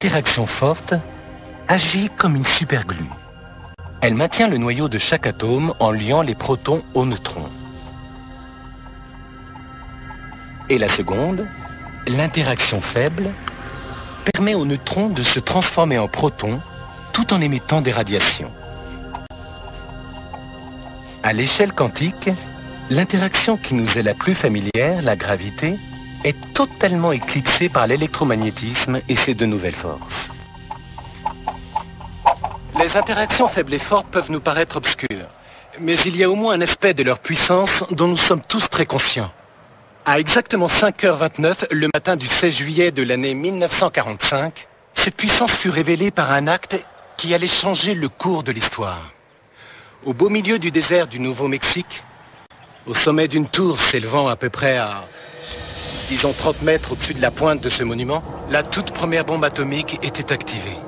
L'interaction forte agit comme une superglue. Elle maintient le noyau de chaque atome en liant les protons aux neutrons. Et la seconde, l'interaction faible, permet aux neutrons de se transformer en protons tout en émettant des radiations. À l'échelle quantique, l'interaction qui nous est la plus familière, la gravité, est totalement éclipsée par l'électromagnétisme et ses deux nouvelles forces. Les interactions faibles et fortes peuvent nous paraître obscures, mais il y a au moins un aspect de leur puissance dont nous sommes tous très conscients. À exactement 5h29, le matin du 16 juillet de l'année 1945, cette puissance fut révélée par un acte qui allait changer le cours de l'histoire. Au beau milieu du désert du Nouveau-Mexique, au sommet d'une tour s'élevant à peu près à, disons 30 mètres au-dessus de la pointe de ce monument, la toute première bombe atomique était activée.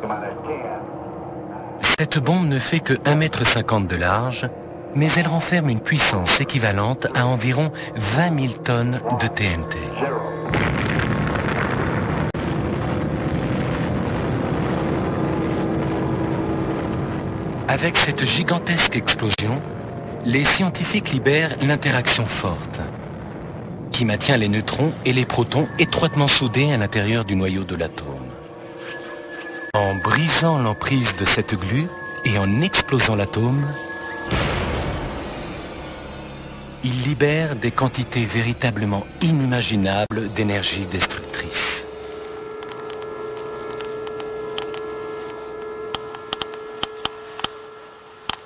Cette bombe ne fait que 1,50 m de large, mais elle renferme une puissance équivalente à environ 20 000 tonnes de TNT. Avec cette gigantesque explosion, les scientifiques libèrent l'interaction forte, qui maintient les neutrons et les protons étroitement soudés à l'intérieur du noyau de l'atome. En brisant l'emprise de cette glue et en explosant l'atome, il libère des quantités véritablement inimaginables d'énergie destructrice.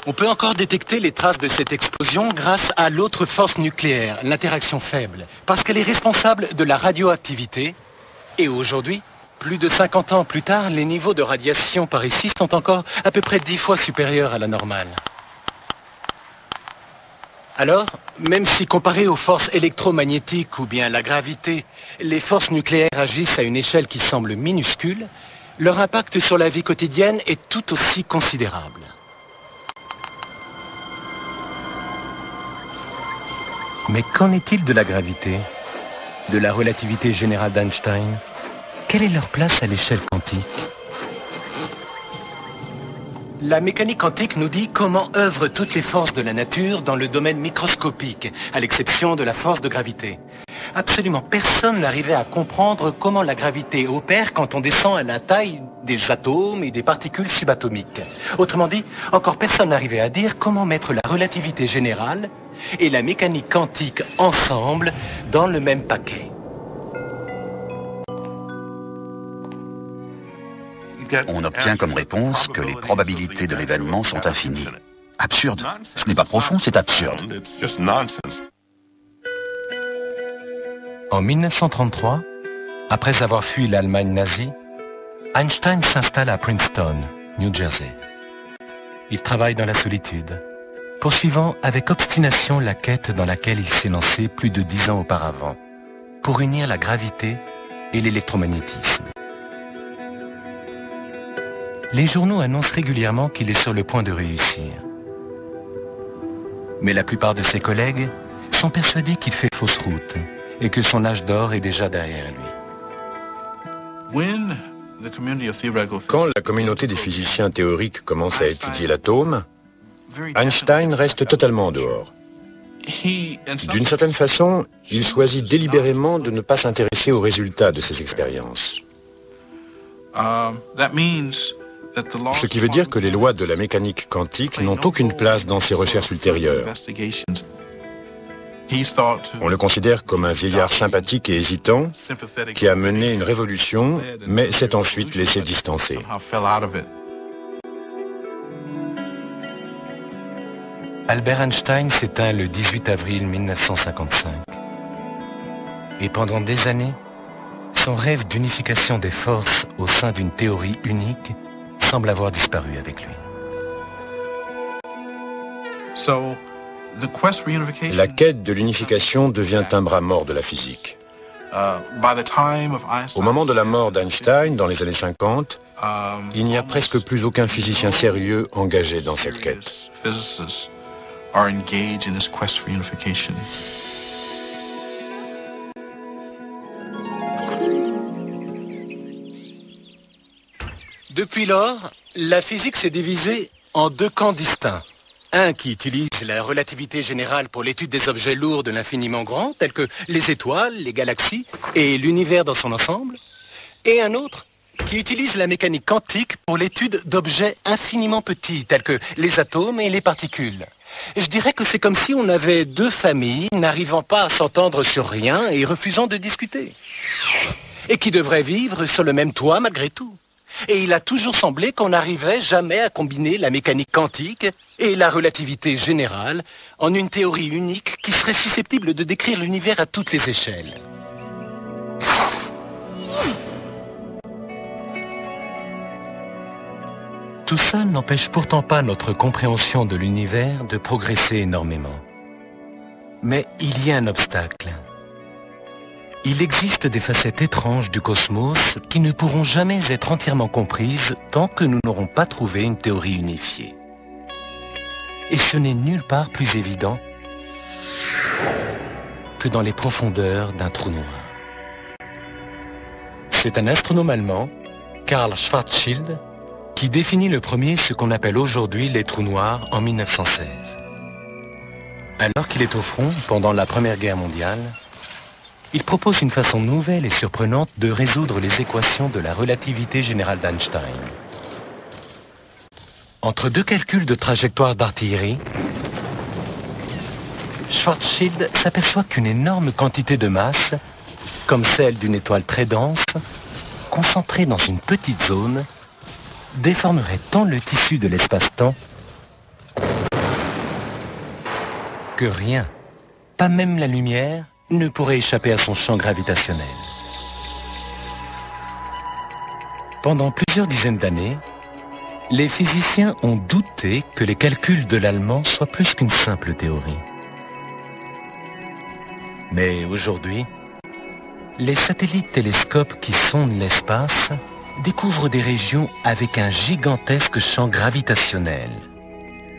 On peut encore détecter les traces de cette explosion grâce à l'autre force nucléaire, l'interaction faible, parce qu'elle est responsable de la radioactivité. Et aujourd'hui, plus de 50 ans plus tard, les niveaux de radiation par ici sont encore à peu près 10 fois supérieurs à la normale. Alors, même si comparé aux forces électromagnétiques ou bien la gravité, les forces nucléaires agissent à une échelle qui semble minuscule, leur impact sur la vie quotidienne est tout aussi considérable. Mais qu'en est-il de la gravité, de la relativité générale d'Einstein? Quelle est leur place à l'échelle quantique? La mécanique quantique nous dit comment œuvrent toutes les forces de la nature dans le domaine microscopique, à l'exception de la force de gravité. Absolument personne n'arrivait à comprendre comment la gravité opère quand on descend à la taille des atomes et des particules subatomiques. Autrement dit, encore personne n'arrivait à dire comment mettre la relativité générale et la mécanique quantique ensemble dans le même paquet. On obtient comme réponse que les probabilités de l'événement sont infinies. Absurde. Ce n'est pas profond, c'est absurde. En 1933, après avoir fui l'Allemagne nazie, Einstein s'installe à Princeton, New Jersey. Il travaille dans la solitude, poursuivant avec obstination la quête dans laquelle il s'est lancé plus de 10 ans auparavant, pour unir la gravité et l'électromagnétisme. Les journaux annoncent régulièrement qu'il est sur le point de réussir. Mais la plupart de ses collègues sont persuadés qu'il fait fausse route et que son âge d'or est déjà derrière lui. Quand la communauté des physiciens théoriques commence à étudier l'atome, Einstein reste totalement en dehors. D'une certaine façon, il choisit délibérément de ne pas s'intéresser aux résultats de ses expériences. Ce qui veut dire que les lois de la mécanique quantique n'ont aucune place dans ses recherches ultérieures. On le considère comme un vieillard sympathique et hésitant qui a mené une révolution, mais s'est ensuite laissé distancer. Albert Einstein s'éteint le 18 avril 1955. Et pendant des années, son rêve d'unification des forces au sein d'une théorie unique semble avoir disparu avec lui. La quête de l'unification devient un bras mort de la physique. Au moment de la mort d'Einstein, dans les années 50, il n'y a presque plus aucun physicien sérieux engagé dans cette quête. Depuis lors, la physique s'est divisée en deux camps distincts. Un qui utilise la relativité générale pour l'étude des objets lourds de l'infiniment grand, tels que les étoiles, les galaxies et l'univers dans son ensemble. Et un autre qui utilise la mécanique quantique pour l'étude d'objets infiniment petits, tels que les atomes et les particules. Je dirais que c'est comme si on avait deux familles n'arrivant pas à s'entendre sur rien et refusant de discuter. Et qui devraient vivre sur le même toit malgré tout. Et il a toujours semblé qu'on n'arrivait jamais à combiner la mécanique quantique et la relativité générale en une théorie unique qui serait susceptible de décrire l'univers à toutes les échelles. Tout ça n'empêche pourtant pas notre compréhension de l'univers de progresser énormément. Mais il y a un obstacle. Il existe des facettes étranges du cosmos qui ne pourront jamais être entièrement comprises tant que nous n'aurons pas trouvé une théorie unifiée. Et ce n'est nulle part plus évident que dans les profondeurs d'un trou noir. C'est un astronome allemand, Karl Schwarzschild, qui définit le premier ce qu'on appelle aujourd'hui les trous noirs en 1916. Alors qu'il est au front pendant la Première Guerre mondiale, il propose une façon nouvelle et surprenante de résoudre les équations de la relativité générale d'Einstein. Entre deux calculs de trajectoire d'artillerie, Schwarzschild s'aperçoit qu'une énorme quantité de masse, comme celle d'une étoile très dense, concentrée dans une petite zone, déformerait tant le tissu de l'espace-temps que rien, pas même la lumière, ne pourrait échapper à son champ gravitationnel. Pendant plusieurs dizaines d'années, les physiciens ont douté que les calculs de l'allemand soient plus qu'une simple théorie. Mais aujourd'hui, les satellites télescopes qui sondent l'espace découvrent des régions avec un gigantesque champ gravitationnel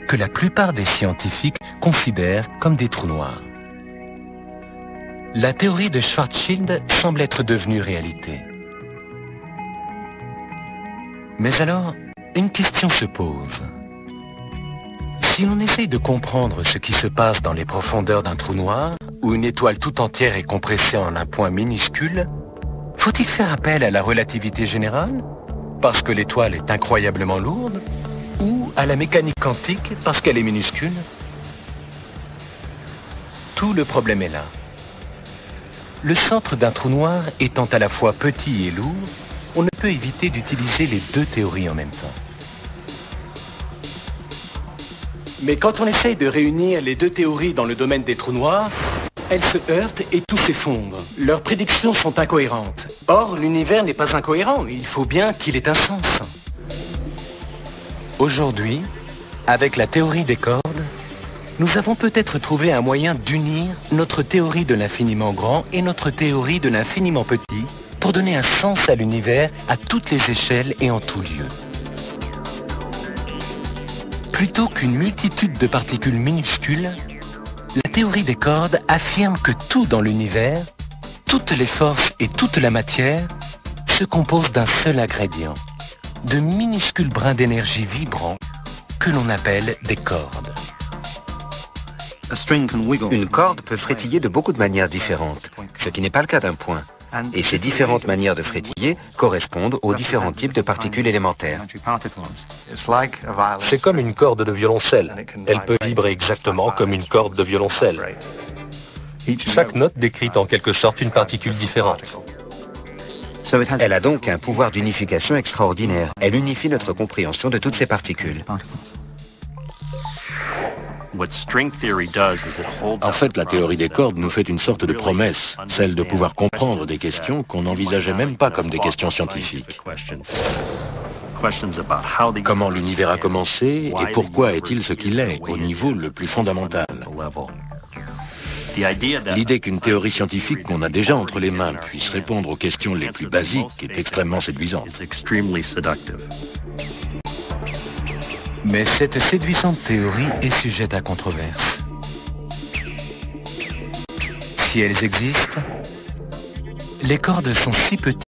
que la plupart des scientifiques considèrent comme des trous noirs. La théorie de Schwarzschild semble être devenue réalité. Mais alors, une question se pose. Si l'on essaye de comprendre ce qui se passe dans les profondeurs d'un trou noir, où une étoile tout entière est compressée en un point minuscule, faut-il faire appel à la relativité générale, parce que l'étoile est incroyablement lourde, ou à la mécanique quantique, parce qu'elle est minuscule? Tout le problème est là. Le centre d'un trou noir étant à la fois petit et lourd, on ne peut éviter d'utiliser les deux théories en même temps. Mais quand on essaye de réunir les deux théories dans le domaine des trous noirs, elles se heurtent et tout s'effondre. Leurs prédictions sont incohérentes. Or, l'univers n'est pas incohérent, il faut bien qu'il ait un sens. Aujourd'hui, avec la théorie des cordes, nous avons peut-être trouvé un moyen d'unir notre théorie de l'infiniment grand et notre théorie de l'infiniment petit pour donner un sens à l'univers à toutes les échelles et en tout lieu. Plutôt qu'une multitude de particules minuscules, la théorie des cordes affirme que tout dans l'univers, toutes les forces et toute la matière, se composent d'un seul ingrédient, de minuscules brins d'énergie vibrants que l'on appelle des cordes. Une corde peut frétiller de beaucoup de manières différentes, ce qui n'est pas le cas d'un point. Et ces différentes manières de frétiller correspondent aux différents types de particules élémentaires. C'est comme une corde de violoncelle. Elle peut vibrer exactement comme une corde de violoncelle. Chaque note décrit en quelque sorte une particule différente. Elle a donc un pouvoir d'unification extraordinaire. Elle unifie notre compréhension de toutes ces particules. En fait, la théorie des cordes nous fait une sorte de promesse, celle de pouvoir comprendre des questions qu'on n'envisageait même pas comme des questions scientifiques. Comment l'univers a commencé et pourquoi est-il ce qu'il est, au niveau le plus fondamental. L'idée qu'une théorie scientifique qu'on a déjà entre les mains puisse répondre aux questions les plus basiques est extrêmement séduisante. Mais cette séduisante théorie est sujette à controverse. Si elles existent, les cordes sont si petites